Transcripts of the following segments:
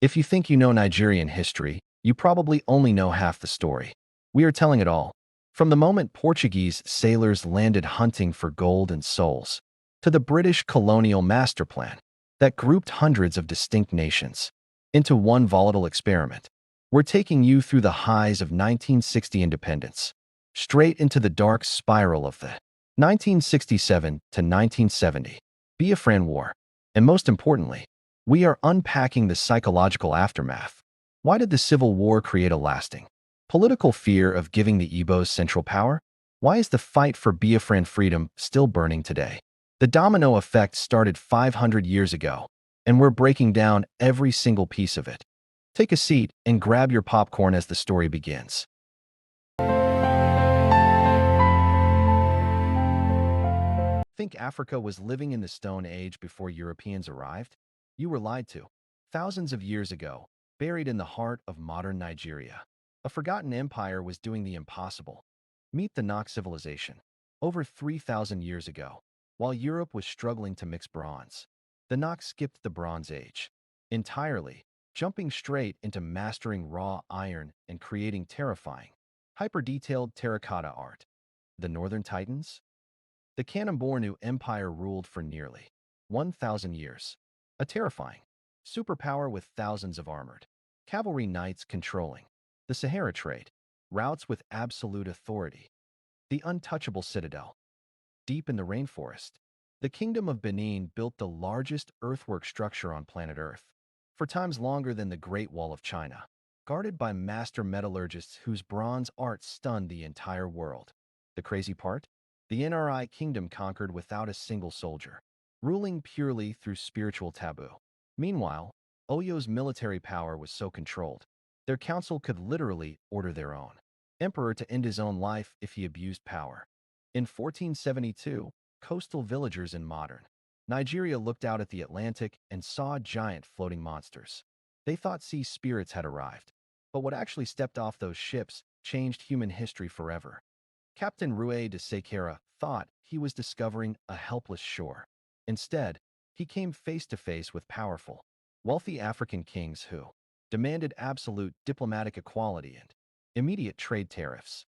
If you think you know Nigerian history, you probably only know half the story. We are telling it all. From the moment Portuguese sailors landed hunting for gold and souls, to the British colonial master plan that grouped hundreds of distinct nations into one volatile experiment. We're taking you through the highs of 1960 independence, straight into the dark spiral of the 1967 to 1970 Biafran War, and most importantly, we are unpacking the psychological aftermath. Why did the Civil War create a lasting political fear of giving the Igbos central power? Why is the fight for Biafran freedom still burning today? The domino effect started 500 years ago, and we're breaking down every single piece of it. Take a seat and grab your popcorn as the story begins. Think Africa was living in the Stone Age before Europeans arrived? You were lied to. Thousands of years ago, buried in the heart of modern Nigeria, a forgotten empire was doing the impossible. Meet the Nok civilization. Over 3,000 years ago, while Europe was struggling to mix bronze, the Nok skipped the Bronze Age entirely, jumping straight into mastering raw iron and creating terrifying, hyper-detailed terracotta art. The Northern Titans? The Kanem-Bornu Empire ruled for nearly 1,000 years. A terrifying superpower with thousands of armored cavalry knights controlling the Sahara trade routes with absolute authority. The untouchable citadel. Deep in the rainforest, the Kingdom of Benin built the largest earthwork structure on planet Earth, for times longer than the Great Wall of China, guarded by master metallurgists whose bronze art stunned the entire world. The crazy part? The NRI kingdom conquered without a single soldier, ruling purely through spiritual taboo. Meanwhile, Oyo's military power was so controlled, their council could literally order their own emperor to end his own life if he abused power. In 1472, coastal villagers in modern Nigeria looked out at the Atlantic and saw giant floating monsters. They thought sea spirits had arrived, but what actually stepped off those ships changed human history forever. Captain Rue de Sequeira thought he was discovering a helpless shore. Instead, he came face to face with powerful, wealthy African kings who demanded absolute diplomatic equality and immediate trade tariffs.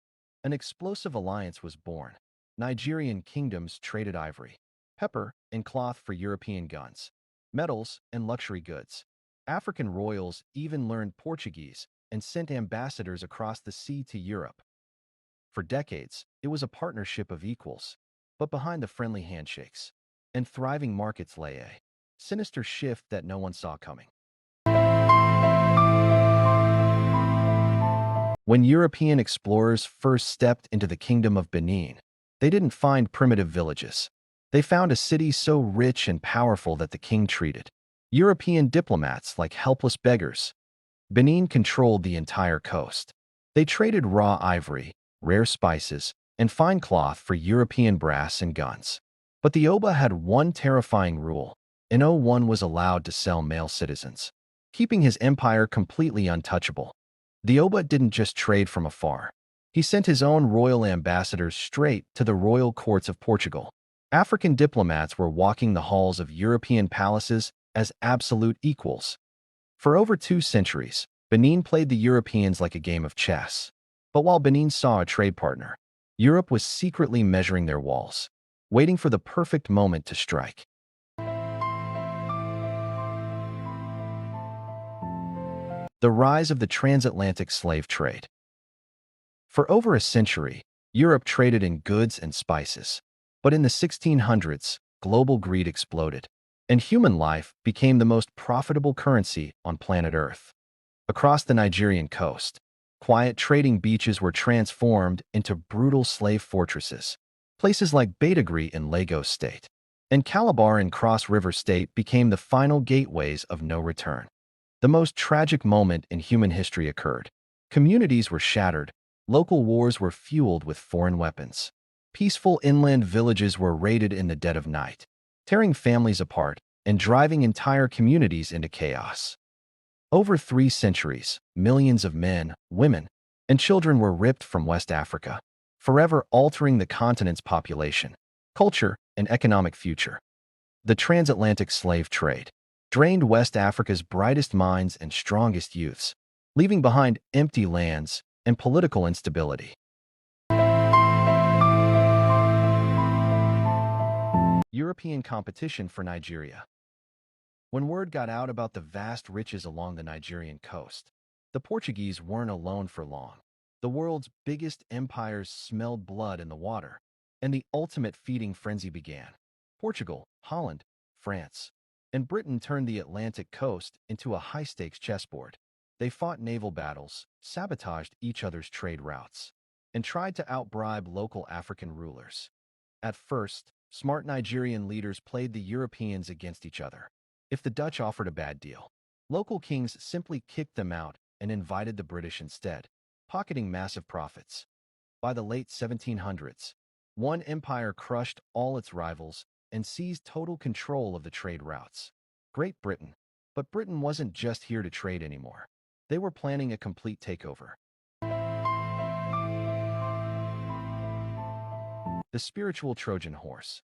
An explosive alliance was born. Nigerian kingdoms traded ivory, pepper, and cloth for European guns, metals, and luxury goods. African royals even learned Portuguese and sent ambassadors across the sea to Europe. For decades, it was a partnership of equals, but behind the friendly handshakes and thriving markets lay a sinister shift that no one saw coming. When European explorers first stepped into the Kingdom of Benin, they didn't find primitive villages. They found a city so rich and powerful that the king treated European diplomats like helpless beggars. Benin controlled the entire coast. They traded raw ivory, rare spices, and fine cloth for European brass and guns. But the Oba had one terrifying rule. No one was allowed to sell male citizens, keeping his empire completely untouchable. The Oba didn't just trade from afar. He sent his own royal ambassadors straight to the royal courts of Portugal. African diplomats were walking the halls of European palaces as absolute equals. For over 2 centuries, Benin played the Europeans like a game of chess. But while Benin saw a trade partner, Europe was secretly measuring their walls, waiting for the perfect moment to strike. The rise of the transatlantic slave trade. For over a century, Europe traded in goods and spices. But in the 1600s, global greed exploded, and human life became the most profitable currency on planet Earth. Across the Nigerian coast, quiet trading beaches were transformed into brutal slave fortresses. Places like Badagry in Lagos State and Calabar in Cross River State became the final gateways of no return. The most tragic moment in human history occurred. Communities were shattered, local wars were fueled with foreign weapons. Peaceful inland villages were raided in the dead of night, tearing families apart and driving entire communities into chaos. Over 3 centuries, millions of men, women, and children were ripped from West Africa, forever altering the continent's population, culture, and economic future. The transatlantic slave trade. drained West Africa's brightest minds and strongest youths, leaving behind empty lands and political instability. European competition for Nigeria. When word got out about the vast riches along the Nigerian coast, the Portuguese weren't alone for long. The world's biggest empires smelled blood in the water, and the ultimate feeding frenzy began. Portugal, Holland, France, and Britain turned the Atlantic coast into a high-stakes chessboard. They fought naval battles, sabotaged each other's trade routes, and tried to outbribe local African rulers. At first, smart Nigerian leaders played the Europeans against each other. If the Dutch offered a bad deal, local kings simply kicked them out and invited the British instead, pocketing massive profits. By the late 1700s, one empire crushed all its rivals and seized total control of the trade routes. Great Britain. But Britain wasn't just here to trade anymore. They were planning a complete takeover. The spiritual Trojan horse.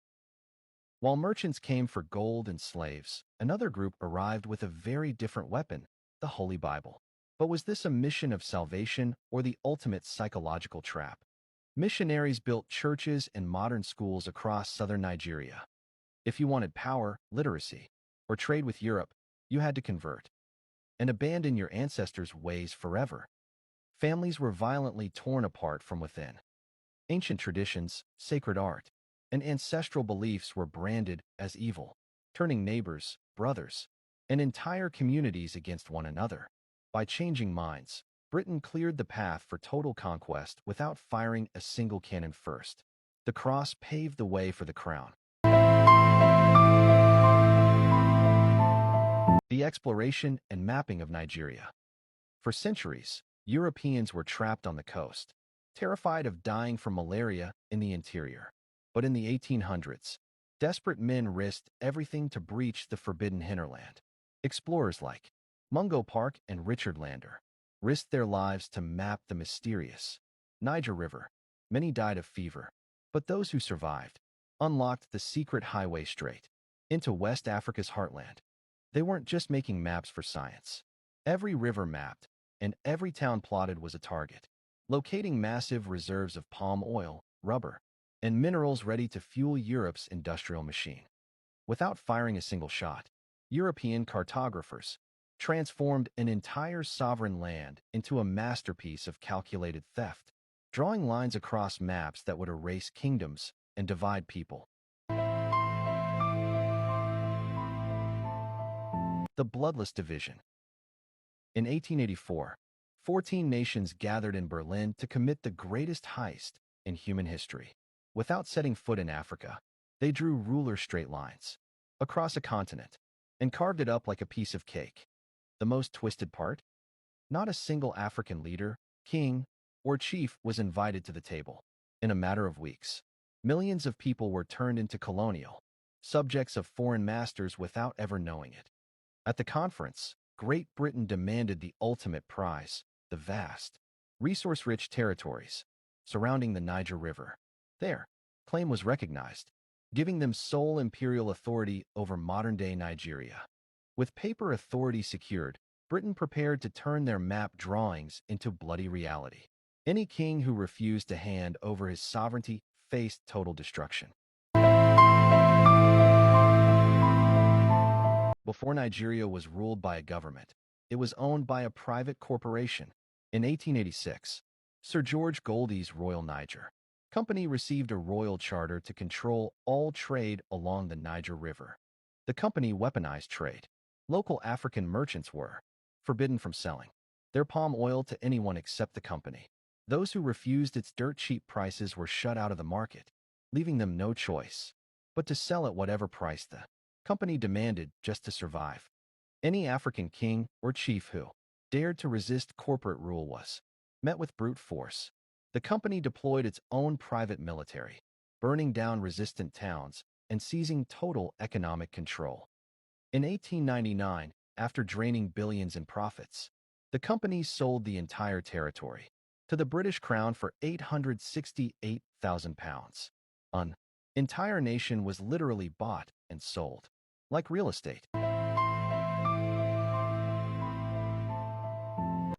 While merchants came for gold and slaves, another group arrived with a very different weapon, the Holy Bible. But was this a mission of salvation or the ultimate psychological trap? Missionaries built churches and modern schools across southern Nigeria. If you wanted power, literacy, or trade with Europe, you had to convert and abandon your ancestors' ways forever. Families were violently torn apart from within. Ancient traditions, sacred art, and ancestral beliefs were branded as evil, turning neighbors, brothers, and entire communities against one another. By changing minds, Britain cleared the path for total conquest without firing a single cannon first. The cross paved the way for the crown. The exploration and mapping of Nigeria. For centuries, Europeans were trapped on the coast, terrified of dying from malaria in the interior. But in the 1800s, desperate men risked everything to breach the forbidden hinterland. Explorers like Mungo Park and Richard Lander risked their lives to map the mysterious Niger River. Many died of fever, but those who survived unlocked the secret highway straight into West Africa's heartland. They weren't just making maps for science. Every river mapped and every town plotted was a target, locating massive reserves of palm oil, rubber, and minerals ready to fuel Europe's industrial machine. Without firing a single shot, European cartographers transformed an entire sovereign land into a masterpiece of calculated theft, drawing lines across maps that would erase kingdoms and divide people. The Bloodless Division. In 1884, 14 nations gathered in Berlin to commit the greatest heist in human history. Without setting foot in Africa, they drew ruler straight lines across a continent and carved it up like a piece of cake. The most twisted part? Not a single African leader, king, or chief was invited to the table. In a matter of weeks, millions of people were turned into colonial subjects of foreign masters without ever knowing it. At the conference, Great Britain demanded the ultimate prize, the vast, resource-rich territories surrounding the Niger River. Their claim was recognized, giving them sole imperial authority over modern-day Nigeria. With paper authority secured, Britain prepared to turn their map drawings into bloody reality. Any king who refused to hand over his sovereignty faced total destruction. Before Nigeria was ruled by a government, it was owned by a private corporation. In 1886, Sir George Goldie's Royal Niger Company received a royal charter to control all trade along the Niger River. The company weaponized trade. Local African merchants were forbidden from selling their palm oil to anyone except the company. Those who refused its dirt-cheap prices were shut out of the market, leaving them no choice but to sell at whatever price the company demanded just to survive. Any African king or chief who dared to resist corporate rule was met with brute force. The company deployed its own private military, burning down resistant towns and seizing total economic control. In 1899, after draining billions in profits, the company sold the entire territory to the British Crown for £868,000. An entire nation was literally bought and sold, like real estate.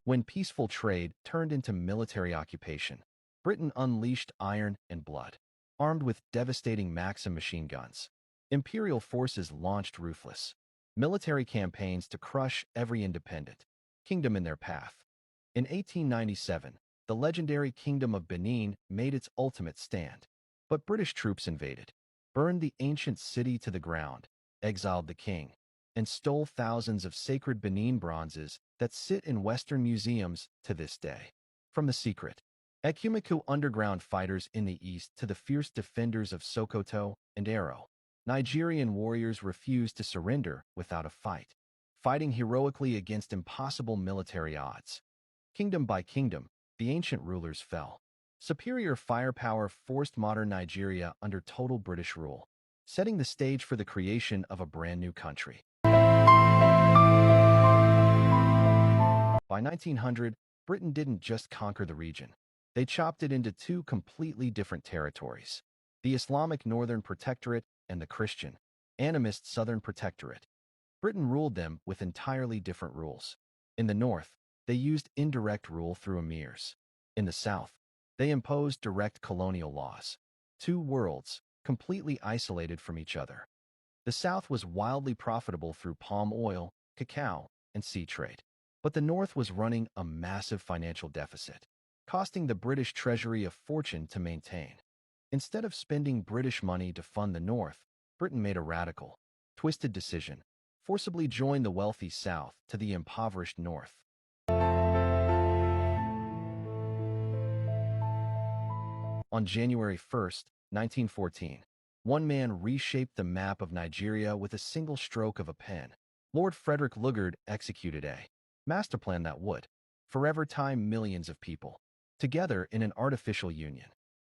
When peaceful trade turned into military occupation, Britain unleashed iron and blood. Armed with devastating Maxim machine guns, imperial forces launched ruthless military campaigns to crush every independent kingdom in their path. In 1897, the legendary Kingdom of Benin made its ultimate stand. But British troops invaded, burned the ancient city to the ground, exiled the king, and stole thousands of sacred Benin bronzes that sit in Western museums to this day. From the secret Ekumeku underground fighters in the east to the fierce defenders of Sokoto and Aro, Nigerian warriors refused to surrender without a fight, fighting heroically against impossible military odds. Kingdom by kingdom, the ancient rulers fell. Superior firepower forced modern Nigeria under total British rule, setting the stage for the creation of a brand new country. By 1900, Britain didn't just conquer the region. They chopped it into two completely different territories: the Islamic Northern Protectorate and the Christian, animist Southern Protectorate. Britain ruled them with entirely different rules. In the north, they used indirect rule through emirs. In the south, they imposed direct colonial laws. Two worlds, completely isolated from each other. The south was wildly profitable through palm oil, cacao, and sea trade. But the north was running a massive financial deficit, costing the British treasury a fortune to maintain. Instead of spending British money to fund the north, Britain made a radical, twisted decision: forcibly join the wealthy south to the impoverished north. On January 1st, 1914, one man reshaped the map of Nigeria with a single stroke of a pen. Lord Frederick Lugard executed a masterplan that would forever tie millions of people together in an artificial union.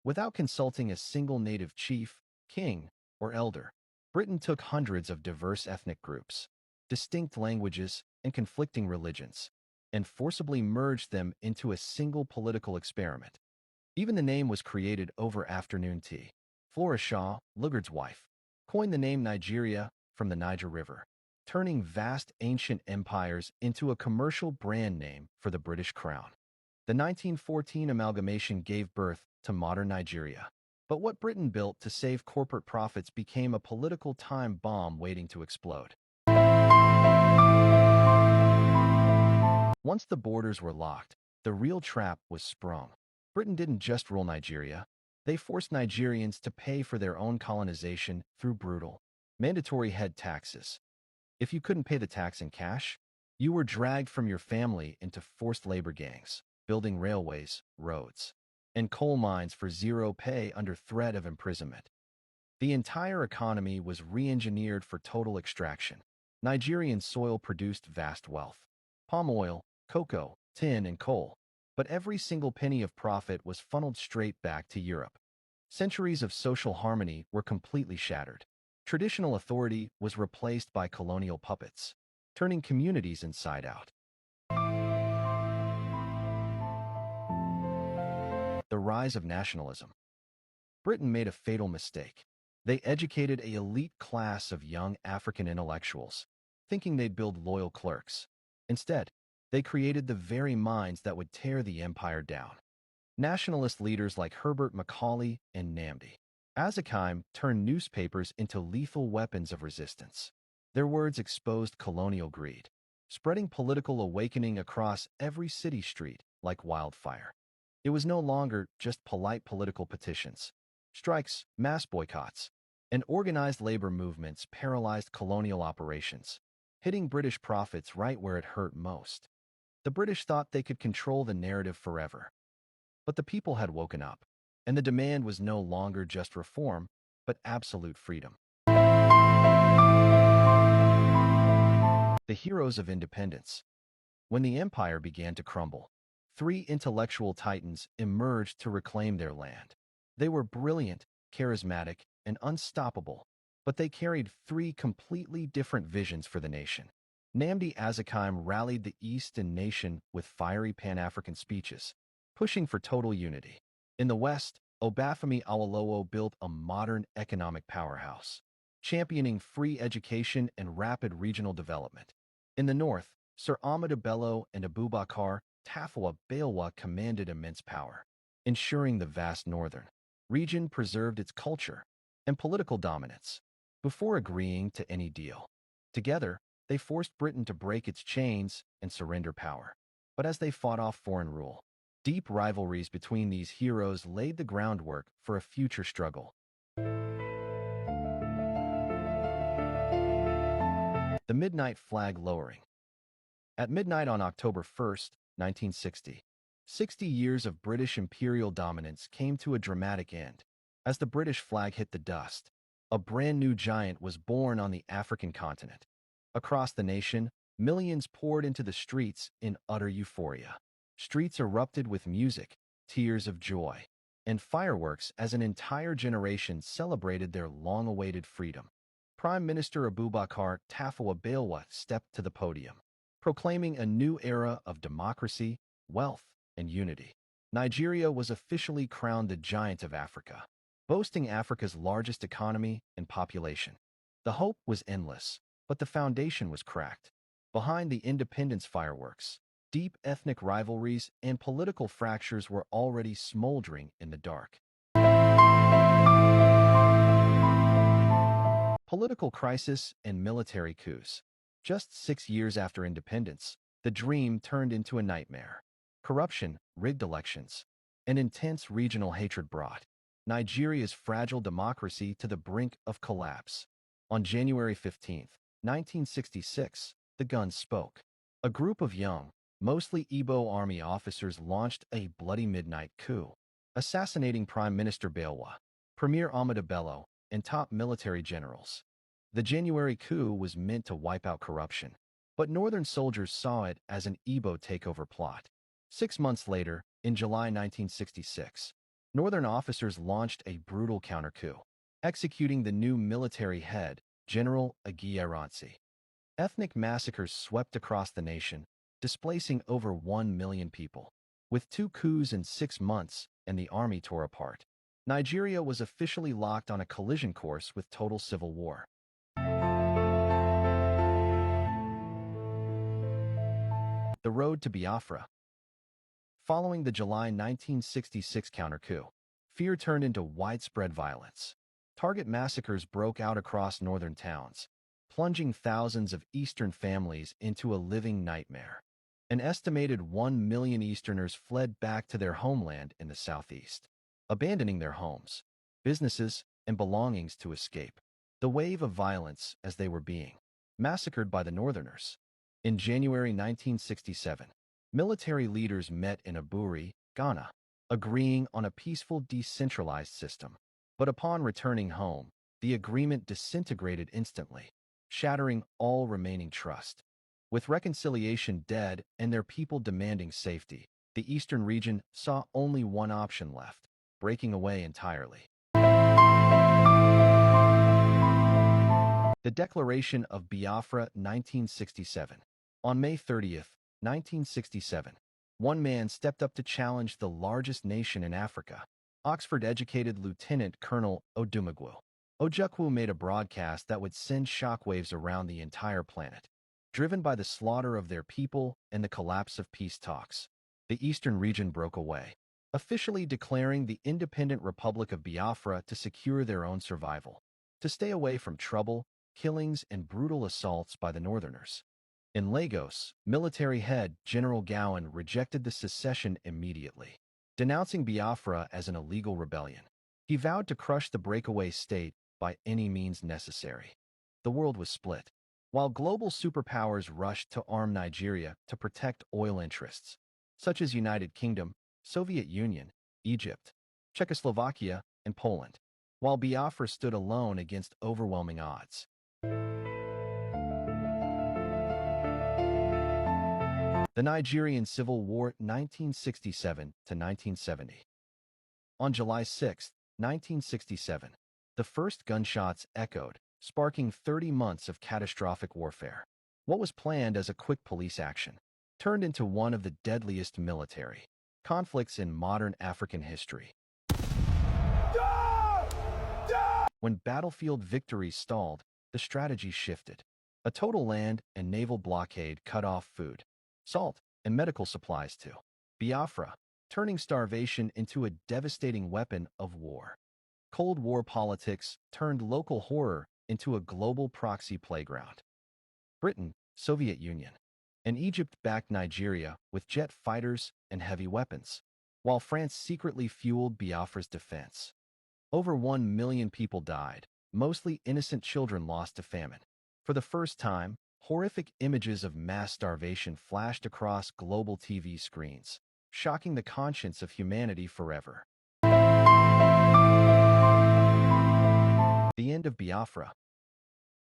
Without consulting a single native chief, king, or elder, Britain took hundreds of diverse ethnic groups, distinct languages, and conflicting religions, and forcibly merged them into a single political experiment. Even the name was created over afternoon tea. Flora Shaw, Lugard's wife, coined the name Nigeria from the Niger River, turning vast ancient empires into a commercial brand name for the British Crown. The 1914 amalgamation gave birth to modern Nigeria. But what Britain built to save corporate profits became a political time bomb waiting to explode. Once the borders were locked, the real trap was sprung. Britain didn't just rule Nigeria. They forced Nigerians to pay for their own colonization through brutal, mandatory head taxes. If you couldn't pay the tax in cash, you were dragged from your family into forced labor gangs, building railways, roads, and coal mines for zero pay under threat of imprisonment. The entire economy was re-engineered for total extraction. Nigerian soil produced vast wealth: palm oil, cocoa, tin, and coal. But every single penny of profit was funneled straight back to Europe. Centuries of social harmony were completely shattered. Traditional authority was replaced by colonial puppets, turning communities inside out. The rise of nationalism. Britain made a fatal mistake. They educated an elite class of young African intellectuals, thinking they'd build loyal clerks. Instead, they created the very minds that would tear the empire down. Nationalist leaders like Herbert Macaulay and Nnamdi Azikiwe turned newspapers into lethal weapons of resistance. Their words exposed colonial greed, spreading political awakening across every city street like wildfire. It was no longer just polite political petitions. Strikes, mass boycotts, and organized labor movements paralyzed colonial operations, hitting British profits right where it hurt most. The British thought they could control the narrative forever. But the people had woken up, and the demand was no longer just reform, but absolute freedom. The heroes of independence. When the empire began to crumble, three intellectual titans emerged to reclaim their land. They were brilliant, charismatic, and unstoppable, but they carried three completely different visions for the nation. Nnamdi Azikiwe rallied the East and nation with fiery Pan-African speeches, pushing for total unity. In the West, Obafemi Awolowo built a modern economic powerhouse, championing free education and rapid regional development. In the North, Sir Ahmadu Bello and Abubakar Tafawa Balewa commanded immense power, ensuring the vast northern region preserved its culture and political dominance before agreeing to any deal. Together, they forced Britain to break its chains and surrender power. But as they fought off foreign rule, deep rivalries between these heroes laid the groundwork for a future struggle. The Midnight Flag Lowering. At midnight on October 1st, 1960, 60 years of British imperial dominance came to a dramatic end. As the British flag hit the dust, a brand new giant was born on the African continent. Across the nation, millions poured into the streets in utter euphoria. Streets erupted with music, tears of joy, and fireworks as an entire generation celebrated their long-awaited freedom. Prime Minister Abubakar Tafawa Balewa stepped to the podium, proclaiming a new era of democracy, wealth, and unity. Nigeria was officially crowned the giant of Africa, boasting Africa's largest economy and population. The hope was endless, but the foundation was cracked. Behind the independence fireworks, deep ethnic rivalries and political fractures were already smoldering in the dark. Political crisis and military coups. Just 6 years after independence, the dream turned into a nightmare. Corruption, rigged elections, and intense regional hatred brought Nigeria's fragile democracy to the brink of collapse. On January 15th, 1966, the guns spoke. A group of young, mostly Igbo army officers launched a bloody midnight coup, assassinating Prime Minister Balewa, Premier Ahmadu Bello, and top military generals. The January coup was meant to wipe out corruption, but northern soldiers saw it as an Igbo takeover plot. 6 months later, in July 1966, northern officers launched a brutal counter-coup, executing the new military head, General Aguiyi. Ethnic massacres swept across the nation, displacing over 1 million people. With 2 coups in 6 months and the army tore apart, Nigeria was officially locked on a collision course with total civil war. The road to Biafra. Following the July 1966 counter-coup, fear turned into widespread violence. Target massacres broke out across northern towns, plunging thousands of Eastern families into a living nightmare. An estimated 1 million Easterners fled back to their homeland in the southeast, abandoning their homes, businesses, and belongings to escape the wave of violence as they were being massacred by the Northerners. In January 1967, military leaders met in Aburi, Ghana, agreeing on a peaceful decentralized system. But upon returning home, the agreement disintegrated instantly, shattering all remaining trust. With reconciliation dead and their people demanding safety, the eastern region saw only one option left: breaking away entirely. The Declaration of Biafra, 1967. On May 30th, 1967, one man stepped up to challenge the largest nation in Africa. Oxford-educated Lieutenant Colonel Odumegwu Ojukwu made a broadcast that would send shockwaves around the entire planet. Driven by the slaughter of their people and the collapse of peace talks, the eastern region broke away, officially declaring the independent Republic of Biafra to secure their own survival, to stay away from trouble, killings, and brutal assaults by the Northerners. In Lagos, military head General Gowon rejected the secession immediately, denouncing Biafra as an illegal rebellion. He vowed to crush the breakaway state by any means necessary. The world was split. While global superpowers rushed to arm Nigeria to protect oil interests, such as United Kingdom, Soviet Union, Egypt, Czechoslovakia, and Poland, while Biafra stood alone against overwhelming odds. The Nigerian Civil War, 1967 to 1970. On July 6, 1967, the first gunshots echoed, sparking 30 months of catastrophic warfare. What was planned as a quick police action turned into one of the deadliest military conflicts in modern African history. When battlefield victories stalled, the strategy shifted. A total land and naval blockade cut off food, salt, and medical supplies too. Biafra, turning starvation into a devastating weapon of war. Cold War politics turned local horror into a global proxy playground. Britain, Soviet Union, and Egypt backed Nigeria with jet fighters and heavy weapons, while France secretly fueled Biafra's defense. Over 1 million people died, mostly innocent children lost to famine. For the first time, horrific images of mass starvation flashed across global TV screens, shocking the conscience of humanity forever. The end of Biafra.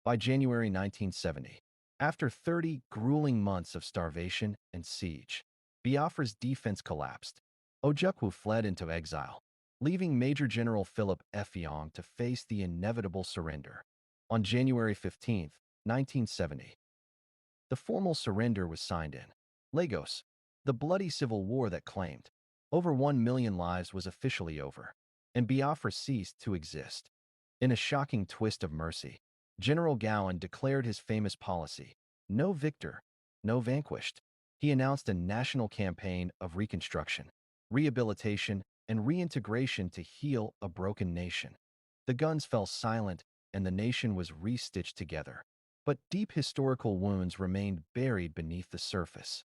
By January 1970, after 30 grueling months of starvation and siege, Biafra's defense collapsed. Ojukwu fled into exile, leaving Major General Philip Effiong to face the inevitable surrender. On January 15, 1970, the formal surrender was signed in Lagos. The bloody civil war that claimed over 1 million lives was officially over, and Biafra ceased to exist. In a shocking twist of mercy, General Gowan declared his famous policy, "No victor, no vanquished." He announced a national campaign of reconstruction, rehabilitation, and reintegration to heal a broken nation. The guns fell silent, and the nation was re-stitched together. But deep historical wounds remained buried beneath the surface.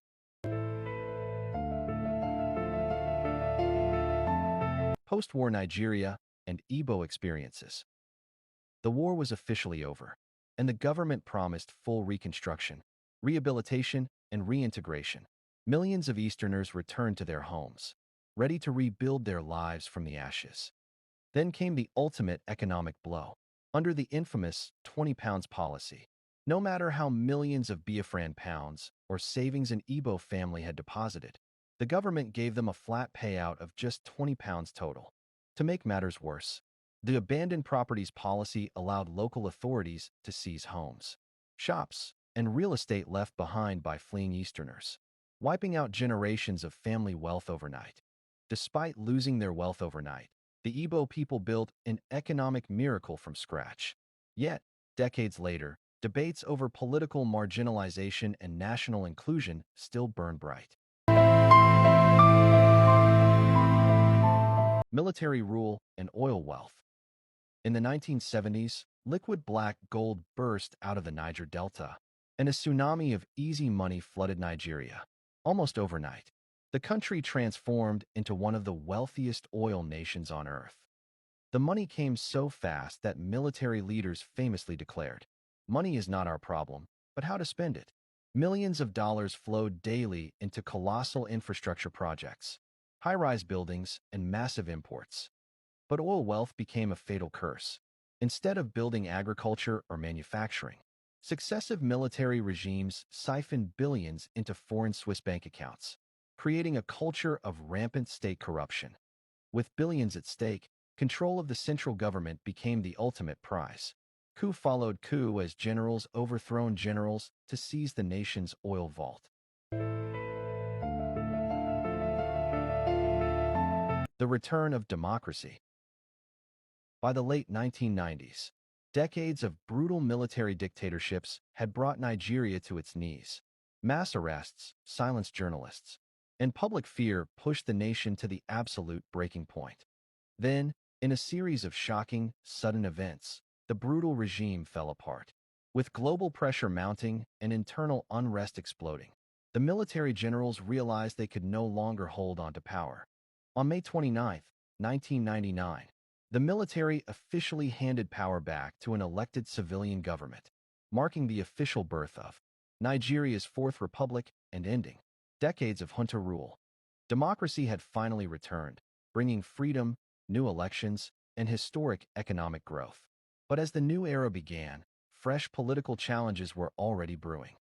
Post-war Nigeria and Igbo experiences. The war was officially over, and the government promised full reconstruction, rehabilitation, and reintegration. Millions of Easterners returned to their homes, ready to rebuild their lives from the ashes. Then came the ultimate economic blow. Under the infamous 20 pounds policy, no matter how millions of Biafran pounds or savings an Igbo family had deposited, the government gave them a flat payout of just 20 pounds total. To make matters worse, the abandoned properties policy allowed local authorities to seize homes, shops, and real estate left behind by fleeing Easterners, wiping out generations of family wealth overnight. Despite losing their wealth overnight, the Igbo people built an economic miracle from scratch. Yet, decades later, debates over political marginalization and national inclusion still burn bright. Military rule and oil wealth. In the 1970s, liquid black gold burst out of the Niger Delta, and a tsunami of easy money flooded Nigeria. Almost overnight, the country transformed into one of the wealthiest oil nations on earth. The money came so fast that military leaders famously declared, "Money is not our problem, but how to spend it." Millions of dollars flowed daily into colossal infrastructure projects, high-rise buildings, and massive imports. But oil wealth became a fatal curse. Instead of building agriculture or manufacturing, successive military regimes siphoned billions into foreign Swiss bank accounts, creating a culture of rampant state corruption. With billions at stake, control of the central government became the ultimate prize. Coup followed coup as generals overthrown generals to seize the nation's oil vault. The return of democracy. By the late 1990s, decades of brutal military dictatorships had brought Nigeria to its knees. Mass arrests silenced journalists, and public fear pushed the nation to the absolute breaking point. Then, in a series of shocking, sudden events, the brutal regime fell apart. With global pressure mounting and internal unrest exploding, the military generals realized they could no longer hold on to power. On May 29, 1999, the military officially handed power back to an elected civilian government, marking the official birth of Nigeria's Fourth Republic and ending decades of junta rule. Democracy had finally returned, bringing freedom, new elections, and historic economic growth. But as the new era began, fresh political challenges were already brewing.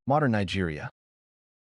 Modern Nigeria.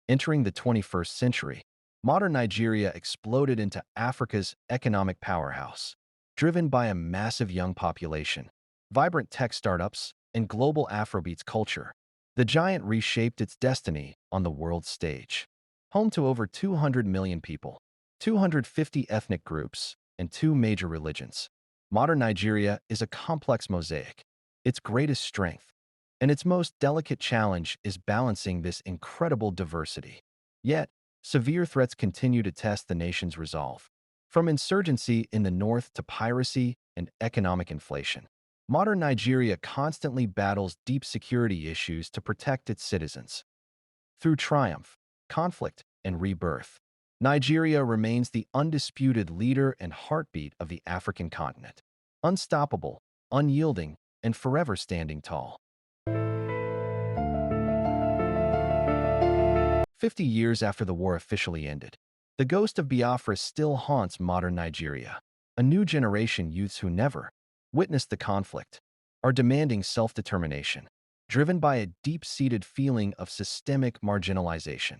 Entering the 21st century, modern Nigeria exploded into Africa's economic powerhouse, driven by a massive young population, vibrant tech startups, and global Afrobeats culture. The giant reshaped its destiny on the world stage. Home to over 200 million people, 250 ethnic groups, and 2 major religions, modern Nigeria is a complex mosaic. Its greatest strength, and its most delicate challenge is balancing this incredible diversity. Yet, severe threats continue to test the nation's resolve. From insurgency in the north to piracy and economic inflation, modern Nigeria constantly battles deep security issues to protect its citizens. Through triumph, conflict, and rebirth, Nigeria remains the undisputed leader and heartbeat of the African continent. Unstoppable, unyielding, and forever standing tall. 50 years after the war officially ended, the ghost of Biafra still haunts modern Nigeria. A new generation youths who never witnessed the conflict are demanding self-determination, driven by a deep-seated feeling of systemic marginalization.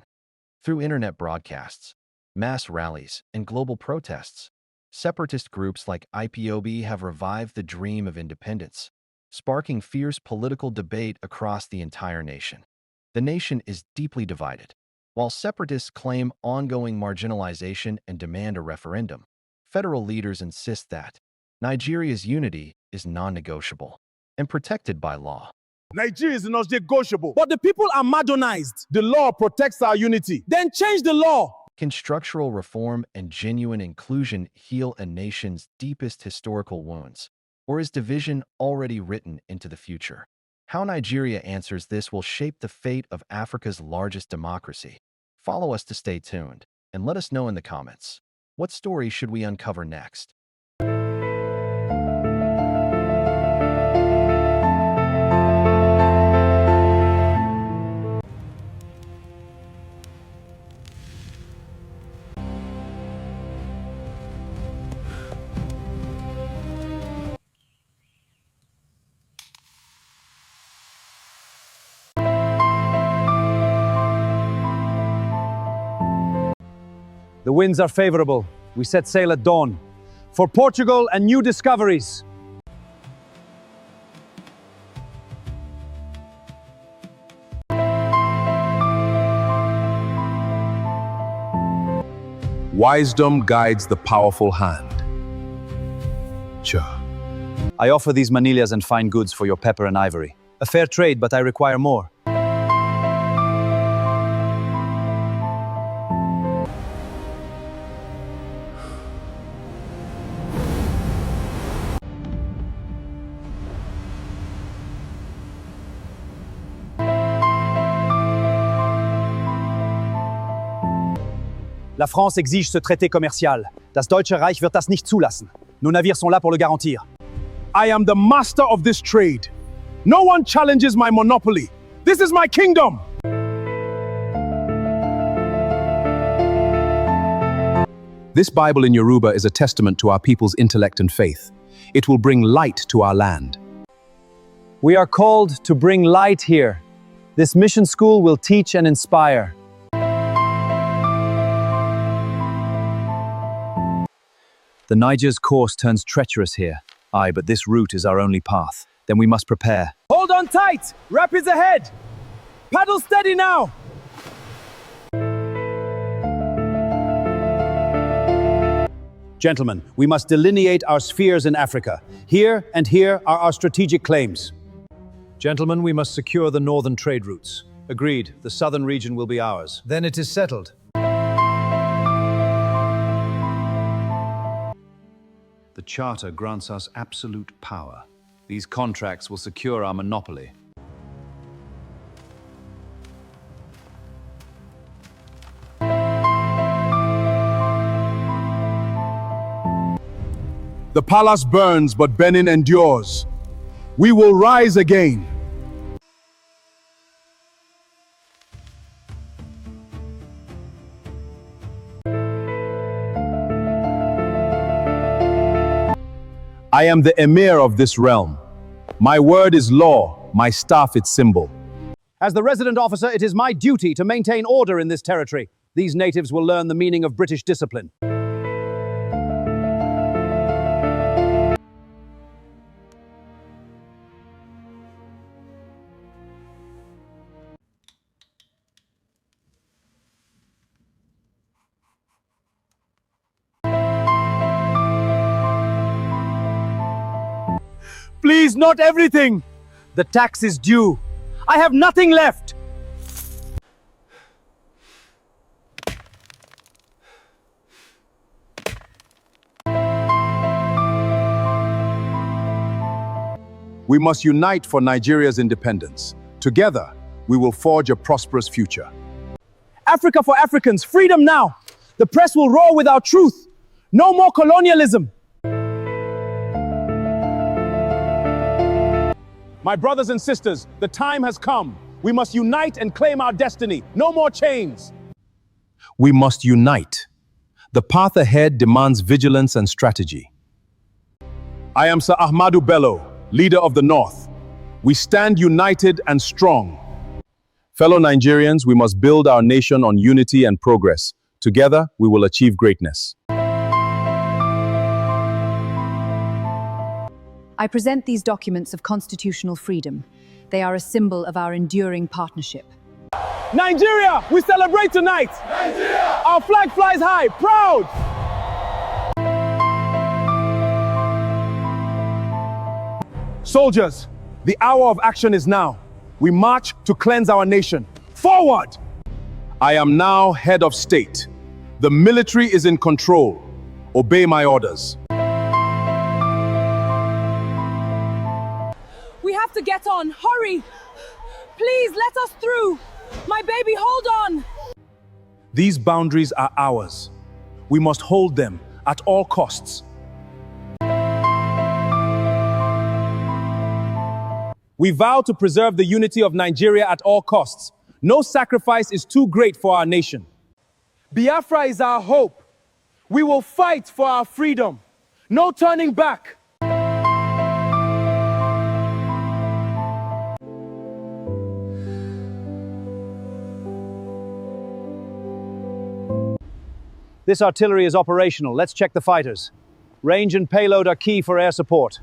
Through internet broadcasts, mass rallies, and global protests, separatist groups like IPOB have revived the dream of independence, sparking fierce political debate across the entire nation. The nation is deeply divided. While separatists claim ongoing marginalization and demand a referendum, federal leaders insist that Nigeria's unity is non-negotiable and protected by law. Nigeria is not negotiable. But the people are marginalized. The law protects our unity. Then change the law. Can structural reform and genuine inclusion heal a nation's deepest historical wounds? Or is division already written into the future? How Nigeria answers this will shape the fate of Africa's largest democracy. Follow us to stay tuned, and let us know in the comments. What story should we uncover next? The winds are favorable. We set sail at dawn. For Portugal and new discoveries. Wisdom guides the powerful hand. Sure. I offer these manillas and fine goods for your pepper and ivory. A fair trade, but I require more. La France exige ce traité commercial. Das Deutsche Reich wird das nicht zulassen. Nos navires sont là pour le garantir. I am the master of this trade. No one challenges my monopoly. This is my kingdom. This Bible in Yoruba is a testament to our people's intellect and faith. It will bring light to our land. We are called to bring light here. This mission school will teach and inspire. The Niger's course turns treacherous here. Aye, but this route is our only path. Then we must prepare. Hold on tight! Rapids ahead! Paddle steady now! Gentlemen, we must delineate our spheres in Africa. Here and here are our strategic claims. Gentlemen, we must secure the northern trade routes. Agreed, the southern region will be ours. Then it is settled. The Charter grants us absolute power. These contracts will secure our monopoly. The palace burns, but Benin endures. We will rise again. I am the emir of this realm. My word is law, my staff its symbol. As the resident officer, it is my duty to maintain order in this territory. These natives will learn the meaning of British discipline. Please, not everything. The tax is due. I have nothing left. We must unite for Nigeria's independence. Together, we will forge a prosperous future. Africa for Africans, freedom now. The press will roar with our truth. No more colonialism. My brothers and sisters, the time has come. We must unite and claim our destiny. No more chains. We must unite. The path ahead demands vigilance and strategy. I am Sir Ahmadu Bello, leader of the North. We stand united and strong. Fellow Nigerians, we must build our nation on unity and progress. Together, we will achieve greatness. I present these documents of constitutional freedom. They are a symbol of our enduring partnership. Nigeria, we celebrate tonight. Nigeria! Our flag flies high, proud. Soldiers, the hour of action is now. We march to cleanse our nation. Forward! I am now head of state. The military is in control. Obey my orders. We have to get on. Hurry! Please let us through. My baby, hold on. These boundaries are ours. We must hold them at all costs. We vow to preserve the unity of Nigeria at all costs. No sacrifice is too great for our nation. Biafra is our hope. We will fight for our freedom. No turning back. This artillery is operational. Let's check the fighters. Range and payload are key for air support.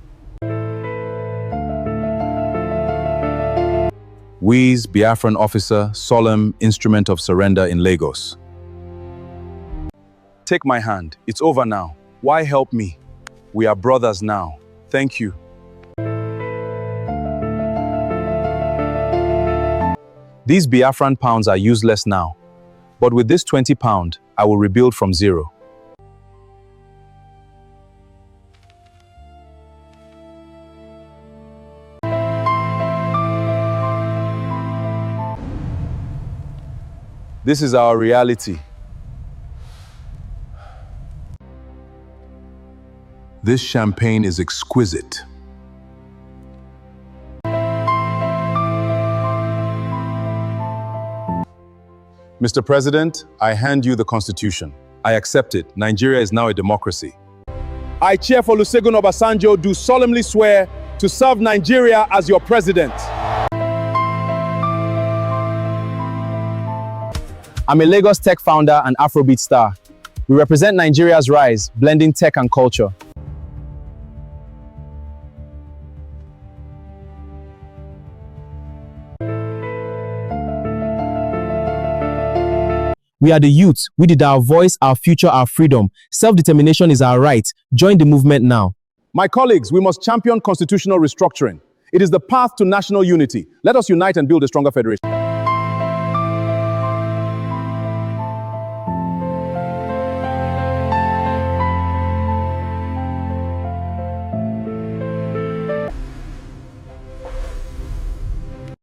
Wiz, Biafran officer, solemn instrument of surrender in Lagos. Take my hand. It's over now. Why help me? We are brothers now. Thank you. These Biafran pounds are useless now. But with this 20 pound, I will rebuild from zero. This is our reality. This champagne is exquisite. Mr. President, I hand you the Constitution. I accept it. Nigeria is now a democracy. I, Chair for Olusegun Obasanjo, do solemnly swear to serve Nigeria as your president. I'm a Lagos tech founder and Afrobeat star. We represent Nigeria's rise, blending tech and culture. We are the youth. We did our voice, our future, our freedom. Self-determination is our right. Join the movement now. My colleagues, we must champion constitutional restructuring. It is the path to national unity. Let us unite and build a stronger federation.